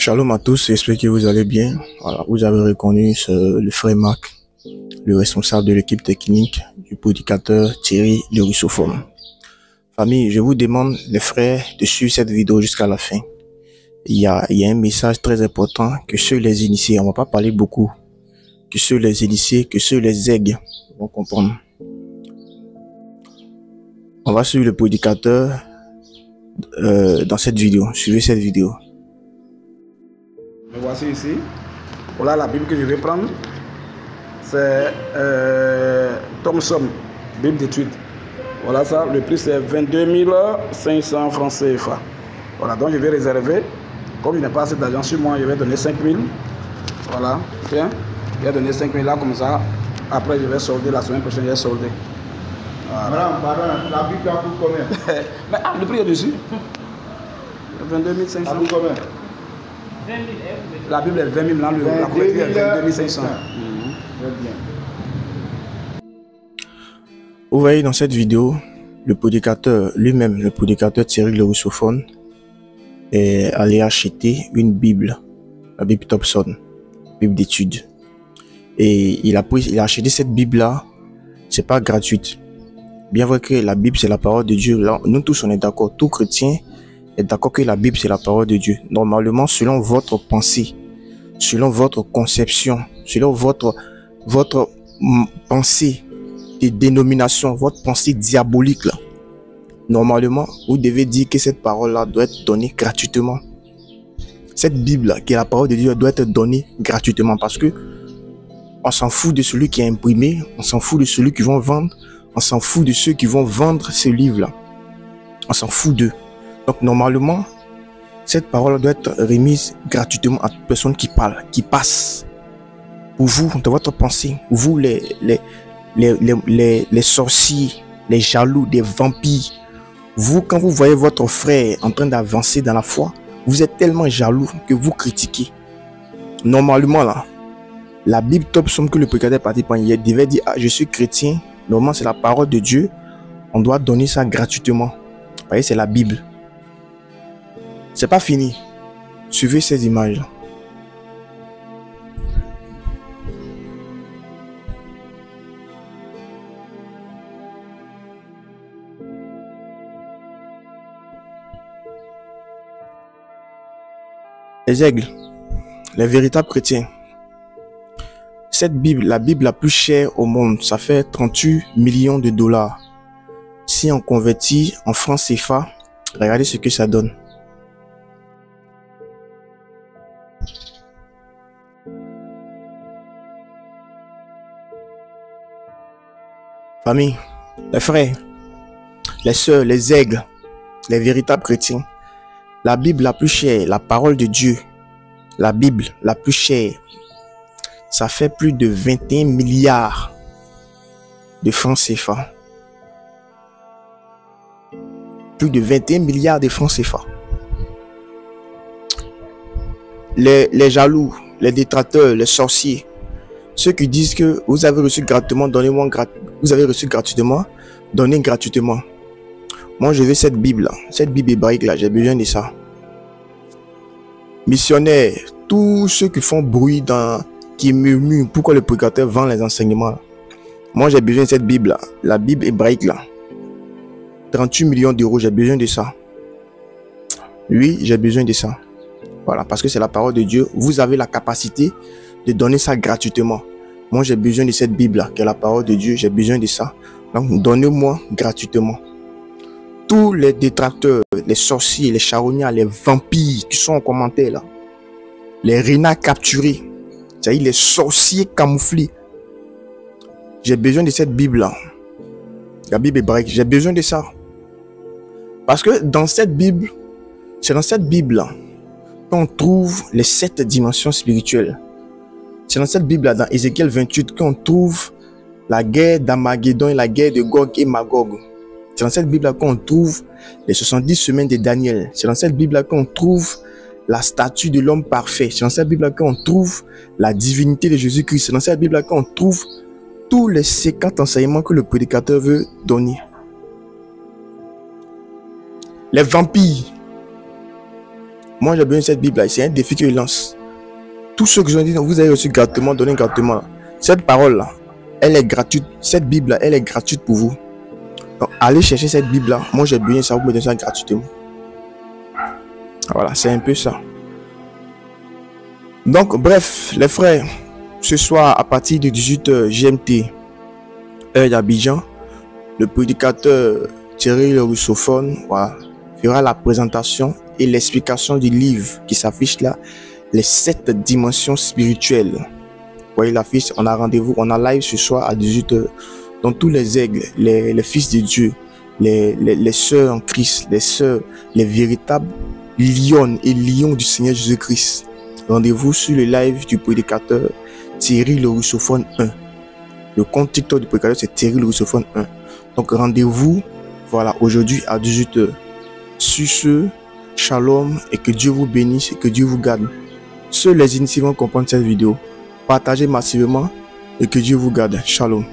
Shalom à tous, j'espère que vous allez bien. Voilà, vous avez reconnu le frère Marc, le responsable de l'équipe technique du prédicateur Thierry le russophone. Famille, je vous demande, les frères, de suivre cette vidéo jusqu'à la fin. Il y a un message très important que ceux les initiés, on va pas parler beaucoup, que ceux les initiés, que ceux les aigues vont comprendre. On va suivre le prédicateur dans cette vidéo. Suivez cette vidéo. Me voici ici. Voilà la Bible que je vais prendre. C'est Thomson, Bible d'études. Voilà ça, le prix c'est 22 500 francs CFA. Voilà, donc je vais réserver. Comme je n'ai pas assez d'argent sur moi, je vais donner 5 000. Voilà, tiens, je vais donner 5 000 là comme ça. Après je vais solder, la semaine prochaine je vais solder. Voilà. Madame, la Bible en coûte combien? Mais le prix est dessus. 22 500. Ça coûte combien? La Bible est 20 000, là, la couverture est 22 500. Bien. Vous voyez dans cette vidéo, le prédicateur lui-même, le prédicateur Thierry le russophone, est allé acheter une Bible, la Bible Thomson, Bible d'études. Et il a acheté cette Bible-là, c'est pas gratuite. Bien vrai que la Bible c'est la parole de Dieu, là, nous tous on est d'accord, tout chrétien est d'accord que la Bible c'est la parole de Dieu. Normalement, selon votre pensée, selon votre conception, selon votre pensée de dénomination, votre pensée diabolique là, normalement, vous devez dire que cette parole-là doit être donnée gratuitement. Cette Bible-là, qui est la parole de Dieu, doit être donnée gratuitement parce que on s'en fout de celui qui a imprimé, on s'en fout de celui qui vont vendre, on s'en fout de ceux qui vont vendre ce livre-là. On s'en fout d'eux. Donc, normalement, cette parole doit être remise gratuitement à toute personne qui parle, qui passe. Pour vous, dans votre pensée, vous, les sorciers, les jaloux, les vampires, vous, quand vous voyez votre frère en train d'avancer dans la foi, vous êtes tellement jaloux que vous critiquez. Normalement, là, la Bible Thomson que le prédicateur est parti prendre hier devait dire, ah, je suis chrétien, normalement c'est la parole de Dieu, on doit donner ça gratuitement. Vous voyez, c'est la Bible. C'est pas fini. Suivez ces images-là. Les aigles, les véritables chrétiens. Cette Bible, la Bible la plus chère au monde, ça fait 38 millions de dollars. Si on convertit en francs CFA, regardez ce que ça donne. Famille, les frères, les sœurs, les aigles, les véritables chrétiens, la Bible la plus chère, la parole de Dieu, la Bible la plus chère, ça fait plus de 21 milliards de francs CFA. Plus de 21 milliards de francs CFA. Les jaloux, les détracteurs, les sorciers, ceux qui disent que vous avez reçu gratuitement, donnez-moi gratuitement. Vous avez reçu gratuitement, donnez gratuitement. Moi, je veux cette Bible-là, cette Bible hébraïque-là, j'ai besoin de ça. Missionnaires, tous ceux qui font bruit, qui murmurent, pourquoi le prédicateur vend les enseignements. Moi, j'ai besoin de cette Bible-là, la Bible hébraïque-là. 38 millions d'euros, j'ai besoin de ça. Oui, j'ai besoin de ça. Voilà, parce que c'est la parole de Dieu. Vous avez la capacité de donner ça gratuitement. Moi, j'ai besoin de cette Bible-là, qui est la parole de Dieu. J'ai besoin de ça. Donc, donnez-moi gratuitement. Tous les détracteurs, les sorciers, les charognards, les vampires qui sont en commentaire là, les renards capturés, c'est-à-dire les sorciers camouflés. J'ai besoin de cette Bible-là. La Bible hébraïque, j'ai besoin de ça. Parce que dans cette Bible, c'est dans cette Bible-là qu'on trouve les 7 dimensions spirituelles. C'est dans cette Bible-là, dans Ézéchiel 28, qu'on trouve la guerre d'Armageddon et la guerre de Gog et Magog. C'est dans cette Bible-là qu'on trouve les 70 semaines de Daniel. C'est dans cette Bible-là qu'on trouve la statue de l'homme parfait. C'est dans cette Bible-là qu'on trouve la divinité de Jésus-Christ. C'est dans cette Bible-là qu'on trouve tous les 50 enseignements que le prédicateur veut donner. Les vampires, Moi, j'ai besoin de cette Bible-là. C'est un défi que je lance. Tous ceux que je dis, vous avez reçu gratuitement, donné gratuitement. Cette parole-là, elle est gratuite. Cette Bible-là, elle est gratuite pour vous. Donc, allez chercher cette Bible-là. Moi, j'ai besoin de ça. Vous me donnez ça gratuitement. Voilà, c'est un peu ça. Donc, bref, les frères, ce soir, à partir de 18h GMT, heure d'Abidjan, le prédicateur Thierry le Russophone, voilà, fera la présentation et l'explication du livre qui s'affiche là, les 7 dimensions spirituelles. Vous voyez l'affiche, on a rendez-vous, on a live ce soir à 18h. Donc tous les aigles, les fils de Dieu, les sœurs en Christ, les sœurs, les véritables lionnes et lions du Seigneur Jésus-Christ. Rendez-vous sur le live du prédicateur Thierry le Russophone 1. Le compte TikTok du prédicateur, c'est Thierry le Russophone 1. Donc rendez-vous, voilà, aujourd'hui à 18h. Sur ce, shalom et que Dieu vous bénisse et que Dieu vous garde. Seuls les initiés vont comprendre cette vidéo. Partagez massivement et que Dieu vous garde. Shalom.